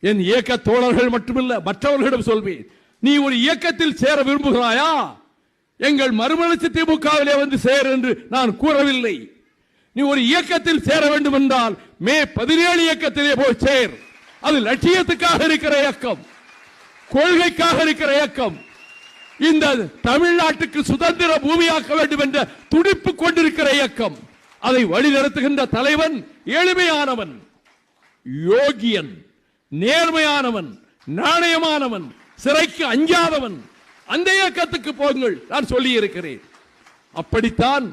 என் இயக்க தோழர்கள் மட்டுமல்ல மற்றவர்களிடம் சொல்வேன், நீ ஒரு இயக்கத்தில் சேர விரும்புகிறாயா? எங்கள் மறுமலர்ச்சி திமுகவிலே வந்து சேர் என்று நான் கூறவில்லை. நீ ஒரு இயக்கத்தில் சேர வேண்டும் என்றால் மே 17 இயக்கத்திலே போய் சேர். அது லட்சியத்துக்காக இருக்கிற இயக்கம், கொள்கைக்காக இருக்கிற இயக்கம். இந்த தமிழ்நாட்டுக்கு சுதந்திர பூமியாக்க வேண்டும் என்ற துடிப்பு கொண்டிருக்கிற இயக்கம். அதை வழிநடத்துகின்ற தலைவன் எளிமையானவன், யோகியன், நேர்மையானவன், நாணயமானவன், சிறைக்கு அஞ்சாதவன். அந்த இயக்கத்துக்கு போங்கள் நான் சொல்லி இருக்கிறேன். அப்படித்தான்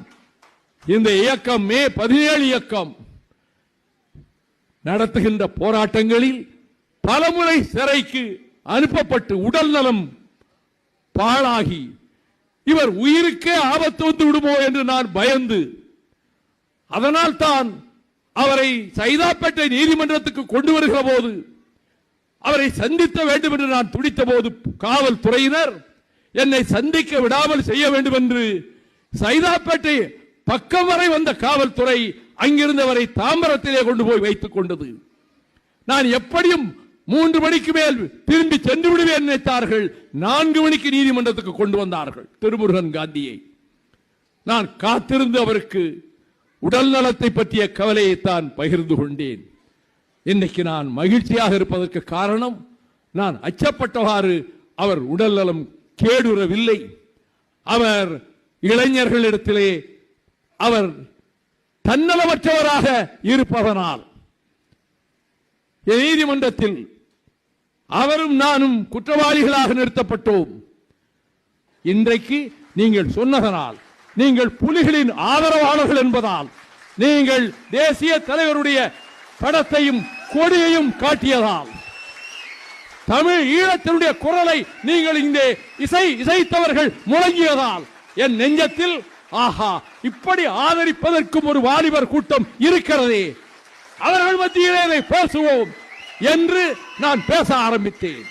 இந்த இயக்கம் மே 17 இயக்கம் நடத்துகின்ற போராட்டங்களில் பலமுறை சிறைக்கு அனுப்பப்பட்டு உடல் நலம் பாழாகி இவர் உயிருக்கே ஆபத்து வந்து விடுமோ என்று நான் பயந்து, அதனால் தான் அவரை சைதாப்பேட்டை நீதிமன்றத்துக்கு கொண்டு வருகிற போது அவரை சந்திக்க வேண்டும் என்று நான் துடித்த போது காவல்துறையினர் என்னை சந்திக்க விடாமல் செய்ய வேண்டும் என்று சைதாப்பேட்டை பக்கம் வரை வந்த காவல்துறை அங்கிருந்தவரை தாம்பரத்திலே கொண்டு போய் வைத்துக் கொண்டது. நான் எப்படியும் 3 மணிக்கு மேல் திரும்பி சென்று விடுவேன் நினைத்தார்கள். 4 மணிக்கு நீதிமன்றத்துக்கு கொண்டு வந்தார்கள் திருமுருகன் காந்தியை. நான் காத்திருந்து அவருக்கு உடல் நலத்தை பற்றிய கவலையை தான் பகிர்ந்து கொண்டேன். இன்னைக்கு நான் மகிழ்ச்சியாக இருப்பதற்கு காரணம், நான் அச்சப்பட்டவாறு அவர் உடல் நலம் கேடுறவில்லை. அவர் இளைஞர்களிடத்திலே அவர் தன்னலமற்றவராக இருப்பதனால் நீதிமன்றத்தில் அவரும் நானும் குற்றவாளிகளாக நிறுத்தப்பட்டோம். இன்றைக்கு நீங்கள் சொன்னதனால், நீங்கள் புலிகளின் ஆதரவாளர்கள் என்பதால், நீங்கள் தேசிய தலைவருடைய படத்தையும் கொடியையும் காட்டியதால், தமிழ் ஈழத்தினுடைய குரலை நீங்கள் இங்கே இசைத்தவர்கள் முழங்கியதால் என் நெஞ்சத்தில் ஆஹா, இப்படி ஆதரிப்பதற்கும் ஒரு வாலிபர் கூட்டம் இருக்கிறதே, அவர்கள் மத்தியிலே பேசுவோம் என்று நான் பேச ஆரம்பித்தேன்.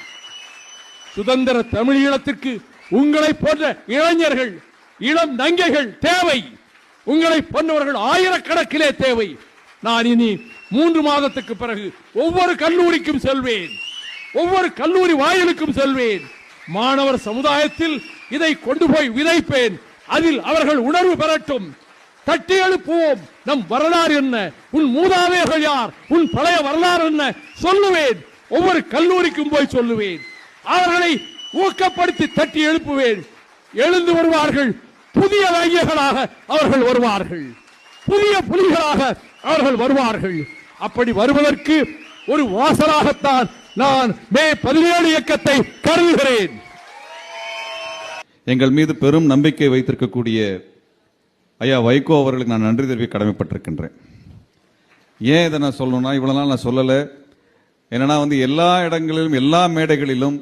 சுதந்திர தமிழ் ஈழத்திற்கு உங்களை போன்ற இளைஞர்கள், இளம் நங்கைகள் தேவை. உங்களை போன்றவர்கள் ஆயிரக்கணக்கிலே தேவை. நான் இனி 3 மாதத்துக்கு பிறகு ஒவ்வொரு கல்லூரிக்கும் செல்வேன், ஒவ்வொரு கல்லூரி வாயிலுக்கும் செல்வேன். மாணவர் சமுதாயத்தில் இதை கொண்டு போய் விதைப்பேன். அதில் அவர்கள் உணர்வு பெறட்டும். தட்டி எழுப்புவோம். நம் வரலாறு என்ன, உன் மூதாதையர்கள் யார், உன் பழைய வரலாறு என்ன சொல்லுவேன். ஒவ்வொரு கல்லூரிக்கும் போய் சொல்லுவேன். அவர்களை ஊக்கப்படுத்தி தட்டி எழுப்புவேன். எழுந்து வருவார்கள். புதிய இளைஞர்களாக அவர்கள் வருவார்கள், புதிய புலிகளாக அவர்கள் வருவார்கள். அப்படி வருவதற்கு ஒரு வாசலாகத்தான் நான் மே 17 இயக்கத்தை கருதுகிறேன். எங்கள் மீது பெரும் நம்பிக்கை வைத்திருக்கக்கூடிய ஐயா வைகோ அவர்களுக்கு நான் நன்றி தெரிவிக்க கடமைப்பட்டிருக்கின்றேன். ஏன் இதை நான் சொல்லணும்னா, இவ்வளவு நாள் நான் சொல்லலை. என்னன்னா எல்லா இடங்களிலும் எல்லா மேடைகளிலும்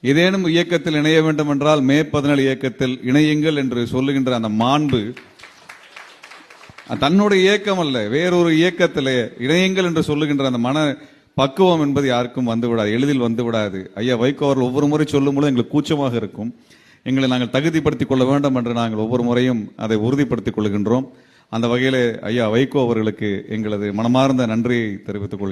ஏதேனும் இயக்கத்தில் இணைய வேண்டும் என்றால் மே 17 இயக்கத்தில் இணையுங்கள் என்று சொல்லுகின்ற அந்த மாண்பு தன்னுடைய இயக்கம் அல்ல, வேறொரு இயக்கத்தில் இணையுங்கள் என்று சொல்லுகின்ற அந்த மன பக்குவம் என்பது யாருக்கும் வந்துவிடாது, எளிதில் வந்துவிடாது. ஐயா வைகோ அவர்கள் ஒவ்வொரு முறை சொல்லும் பொழுது எங்களுக்கு கூச்சமாக இருக்கும். எங்களை நாங்கள் தகுதிப்படுத்திக் கொள்ள வேண்டும் என்று நாங்கள் ஒவ்வொரு முறையும் அதை உறுதிப்படுத்திக் கொள்கின்றோம். அந்த வகையில் ஐயா வைகோ அவர்களுக்கு எங்களது மனமார்ந்த நன்றியை தெரிவித்துக் கொள்கிறேன்.